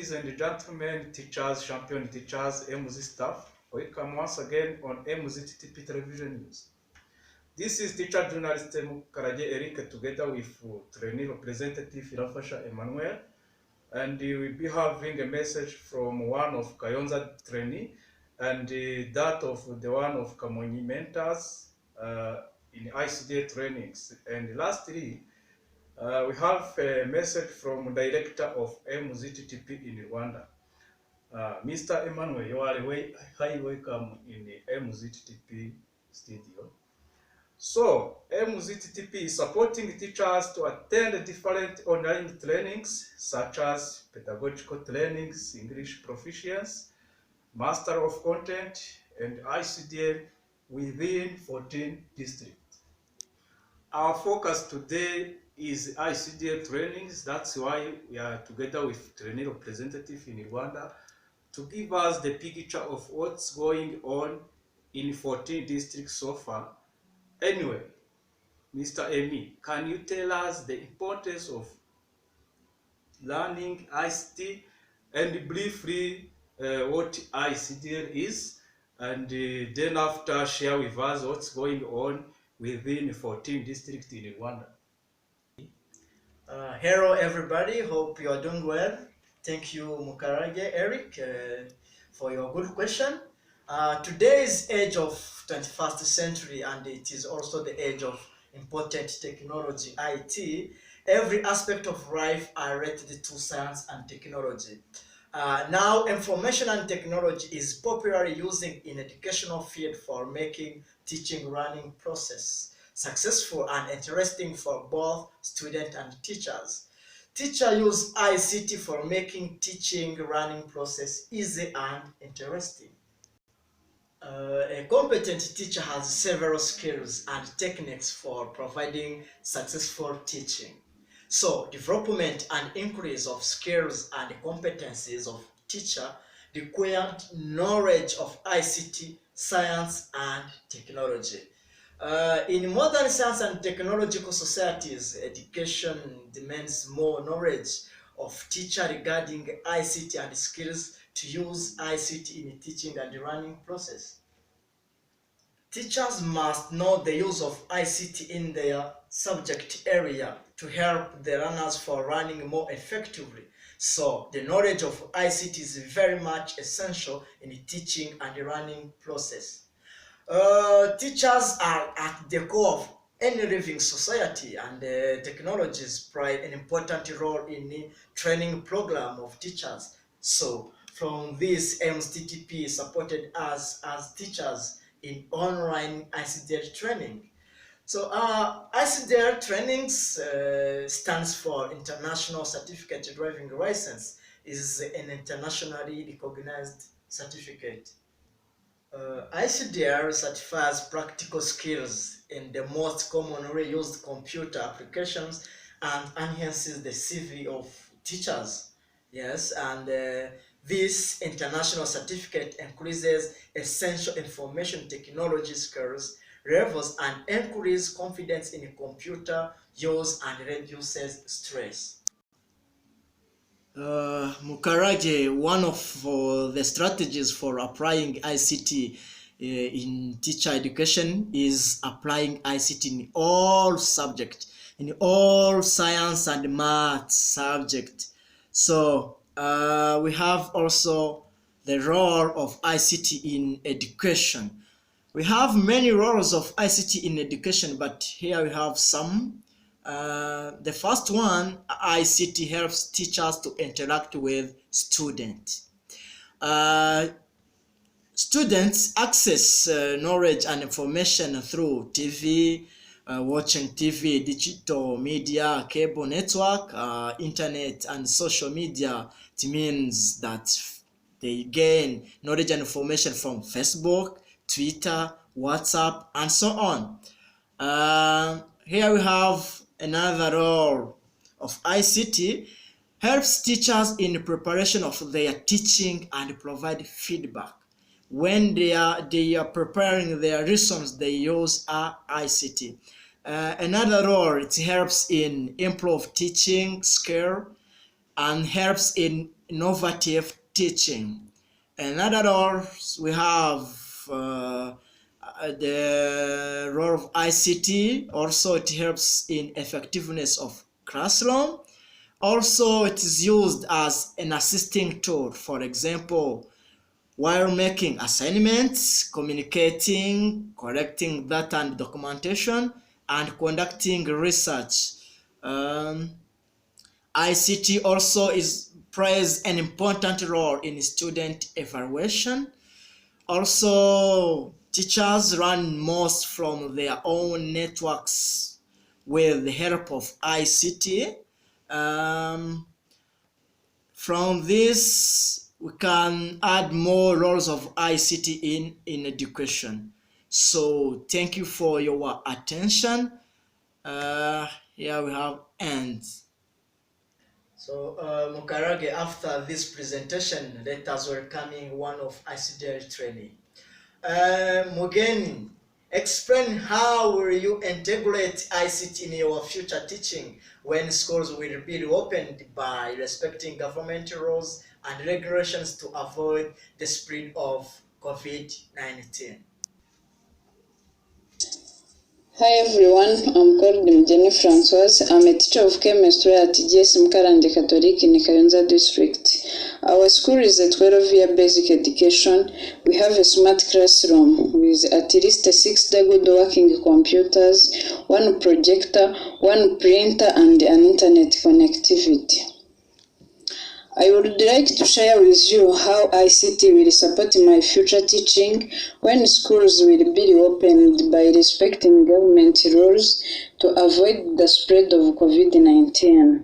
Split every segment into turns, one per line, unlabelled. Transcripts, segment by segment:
Ladies and gentlemen, teachers, champion teachers, MZ staff, welcome once again on MZ TTP Television News. This is teacher journalist Mukarage Eric together with trainee representative Irafasha Emmanuel, and we will be having a message from one of Kayonza trainee and that of the one of Kamonyi mentors in ICDA trainings. And lastly, we have a message from director of MZTTP in Rwanda. Mr. Emmanuel, you are highly welcome in the MZTTP studio. So, MZTTP is supporting teachers to attend different online trainings such as pedagogical trainings, English proficiency, master of content, and ICDA within 14 districts. Our focus today is ICDA trainings. That's why we are together with trainee representative in Rwanda to give us the picture of what's going on in 14 districts so far. Anyway, Mr. Emi, can you tell us the importance of learning ICT and briefly what ICDA is, and then after share with us what's going on within 14 districts in Rwanda?
Hello everybody, hope you are doing well. Thank you Mukarage Eric for your good question. Today's age of 21st century, and it is also the age of important technology, IT. Every aspect of life are related to science and technology. Now information and technology is popularly using in educational field for making teaching learning process successful and interesting for both students and teachers. Teachers use ICT for making teaching learning process easy and interesting. A competent teacher has several skills and techniques for providing successful teaching. So, development and increase of skills and competencies of teacher required knowledge of ICT, science, and technology. In modern science and technological societies, education demands more knowledge of teacher regarding ICT and skills to use ICT in teaching and learning process. Teachers must know the use of ICT in their subject area to help the learners for learning more effectively. So the knowledge of ICT is very much essential in the teaching and learning process. Teachers are at the core of any living society, and technologies play an important role in the training program of teachers. So from this, MZTTP supported us as teachers in online ICDL training. So ICDL trainings stands for International Certificate Driving License. Is an internationally recognized certificate. ICDL certifies practical skills in the most commonly used computer applications and enhances the CV of teachers. Yes, and this international certificate increases essential information technology skills levels and increases confidence in computer use and reduces stress. Mukarage, one of the strategies for applying ICT in teacher education is applying ICT in all subjects, in all science and math subjects. So we have also the role of ICT in education. We have many roles of ICT in education, but here we have some. The first one, ICT helps teachers to interact with students. Students access knowledge and information through TV, watching TV, digital media, cable network, internet, and social media. It means that they gain knowledge and information from Facebook, Twitter, WhatsApp, and so on. Here we have another role of ICT, helps teachers in preparation of their teaching and provide feedback. When they are preparing their lessons, they use ICT. Another role, it helps in improve teaching skill and helps in innovative teaching. Another role we have the role of ICT. Also, it helps in effectiveness of classroom. Also, it is used as an assisting tool. For example, while making assignments, communicating, collecting data and documentation, and conducting research. ICT also plays an important role in student evaluation. Also, teachers learn most from their own networks with the help of ICT. From this, we can add more roles of ICT in education. So thank you for your attention. Here we have ends. So Mukarage, after this presentation, let us welcoming one of ICDL training. Mugeni, explain how will you integrate ICT in your future teaching when schools will be reopened by respecting government rules and regulations to avoid the spread of COVID-19.
Hi everyone, I'm called Mjeni Francoise. I'm a teacher of chemistry at TGS Mkaranje Catholic in Kayonza district. Our school is a 12-year basic education. We have a smart classroom with at least 6 good working computers, 1 projector, 1 printer, and an internet connectivity. I would like to share with you how ICT will support my future teaching when schools will be reopened by respecting government rules to avoid the spread of COVID-19.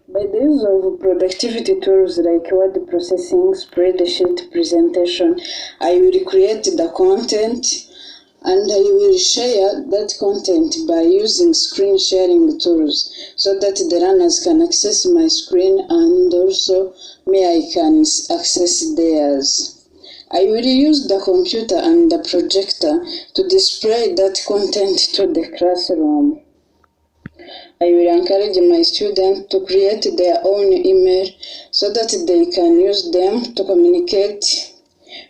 By the use of productivity tools like word processing, spreadsheet presentation, I will create the content and I will share that content by using screen sharing tools so that the learners can access my screen and also I can access theirs. I will use the computer and the projector to display that content to the classroom. I will encourage my students to create their own email so that they can use them to communicate.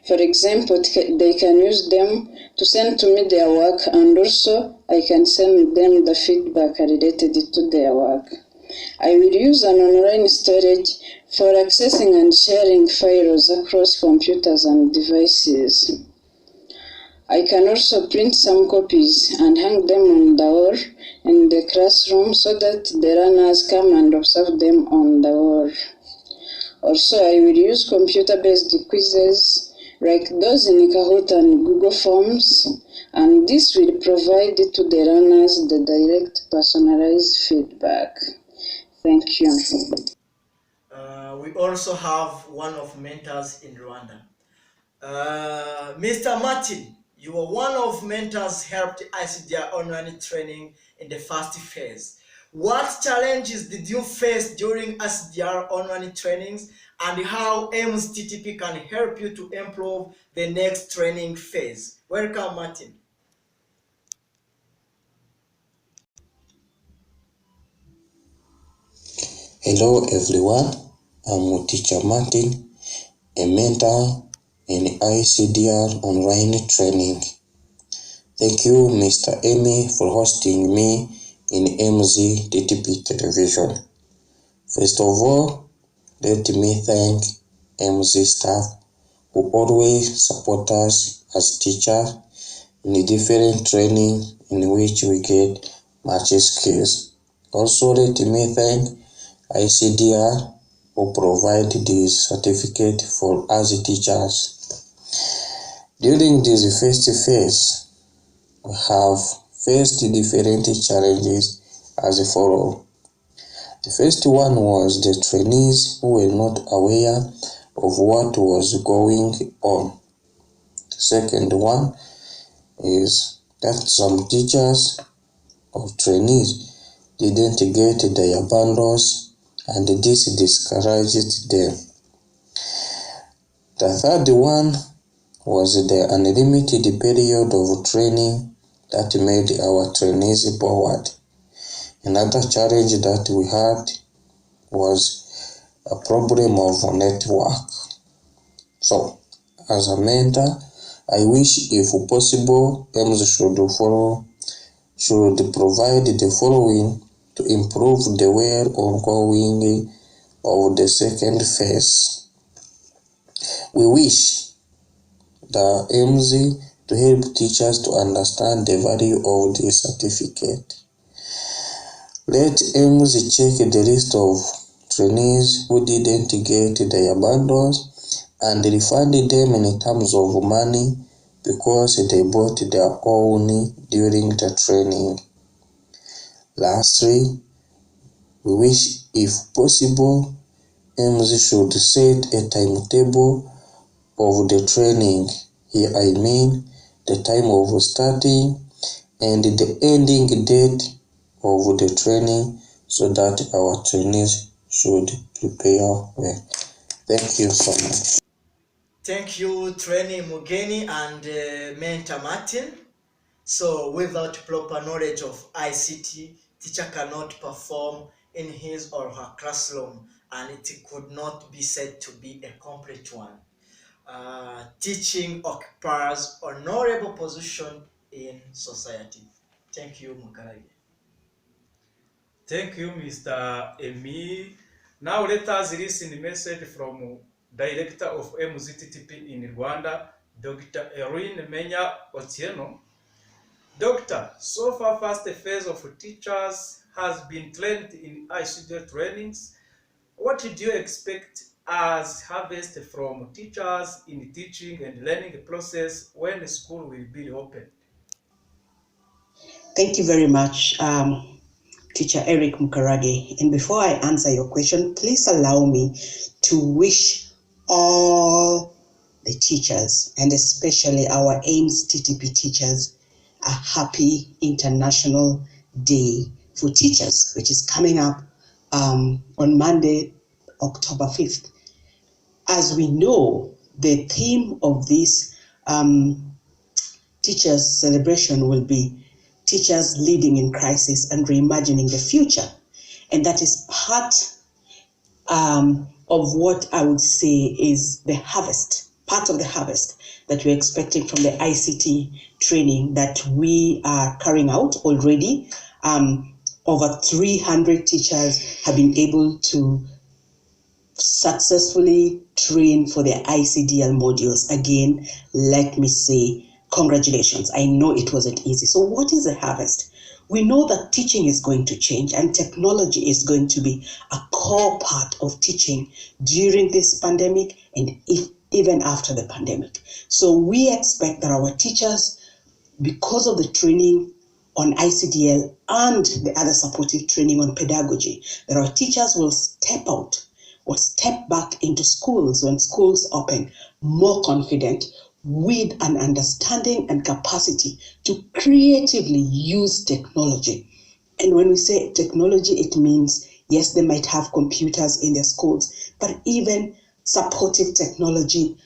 For example, they can use them to send to me their work, and also I can send them the feedback related to their work. I will use an online storage for accessing and sharing files across computers and devices. I can also print some copies and hang them on the wall in the classroom so that the learners come and observe them on the wall. Also, I will use computer-based quizzes like those in Kahoot and Google Forms, and this will provide to the learners the direct personalized feedback. Thank you.
We also have one of mentors in Rwanda. Mr. Martin, you were one of mentors helped ICDR online training in the first phase. What challenges did you face during ICDR online trainings, and how AIMS TTP can help you to improve the next training phase? Welcome, Martin.
Hello everyone, I'm Teacher Martin, a mentor in ICDR online training. Thank you, Mr. Amy, for hosting me in MZ TTP television. First of all, let me thank MZ staff who always support us as teachers in the different training in which we get much skills. Also, let me thank ICDR who provide this certificate for us teachers. During this first phase, we have faced different challenges as follows. The first one was the trainees who were not aware of what was going on. The second one is that some teachers or trainees didn't get their bundles, and this discouraged them. The third one was the unlimited period of training that made our trainees bored. Another challenge that we had was a problem of network. So, as a mentor, I wish if possible, EMS should provide the following to improve the well ongoing of the second phase. We wish the EMS to help teachers to understand the value of the certificate. Let EMS check the list of trainees who didn't get their bundles and refund them in terms of money because they bought their own during the training. Lastly, we wish, if possible, EMS should set a timetable of the training. Here I mean the time of starting and the ending date of the training so that our trainees should prepare well. Thank you so much.
Thank you, trainee Mugeni and mentor Martin. So without proper knowledge of ICT, teacher cannot perform in his or her classroom, and it could not be said to be a complete one. Teaching occupies honorable position in society. Thank you, Mukarage.
Thank you, Mr. Emi. Now let us listen the message from Director of MZTTP in Rwanda, Dr. Erin Menya Otieno. Doctor, so far first phase of teachers has been trained in ICT trainings. What do you expect as harvest from teachers in the teaching and learning process when the school will be opened?
Thank you very much, Teacher Eric Mukarage. And before I answer your question, please allow me to wish all the teachers, and especially our AIMS TTP teachers, a happy International Day for Teachers, which is coming up on Monday, October 5th. As we know, the theme of this teachers' celebration will be teachers leading in crisis and reimagining the future. And that is part of what I would say is the harvest, part of the harvest that we're expecting from the ICT training that we are carrying out already. Over 300 teachers have been able to successfully train for their ICDL modules. Again, let me say congratulations. I know it wasn't easy. So what is the harvest? We know that teaching is going to change and technology is going to be a core part of teaching during this pandemic and even after the pandemic. So we expect that our teachers, because of the training on ICDL and the other supportive training on pedagogy, that our teachers will step out or step back into schools when schools open more confident, with an understanding and capacity to creatively use technology. And when we say technology, it means, yes, they might have computers in their schools, but even supportive technology,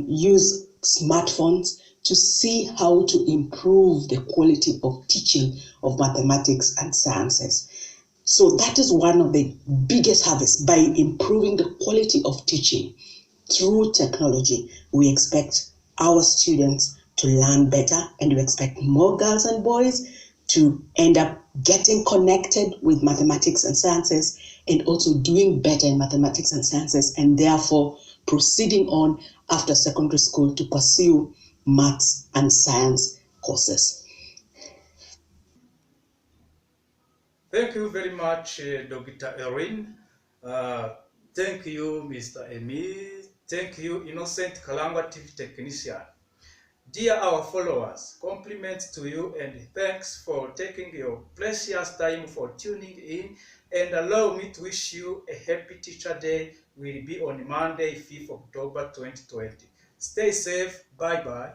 use smartphones to see how to improve the quality of teaching of mathematics and sciences. So that is one of the biggest harvests. By improving the quality of teaching through technology, we expect our students to learn better, and we expect more girls and boys to end up getting connected with mathematics and sciences and also doing better in mathematics and sciences, and therefore proceeding on after secondary school to pursue maths and science courses.
Thank you very much, Dr. Erin. Thank you, Mr. Emi. Thank you, Innocent Kalangwa TV technician. Dear our followers, compliments to you and thanks for taking your precious time for tuning in, and allow me to wish you a happy Teacher Day. Will be on Monday, 5th October 2020. Stay safe. Bye-bye.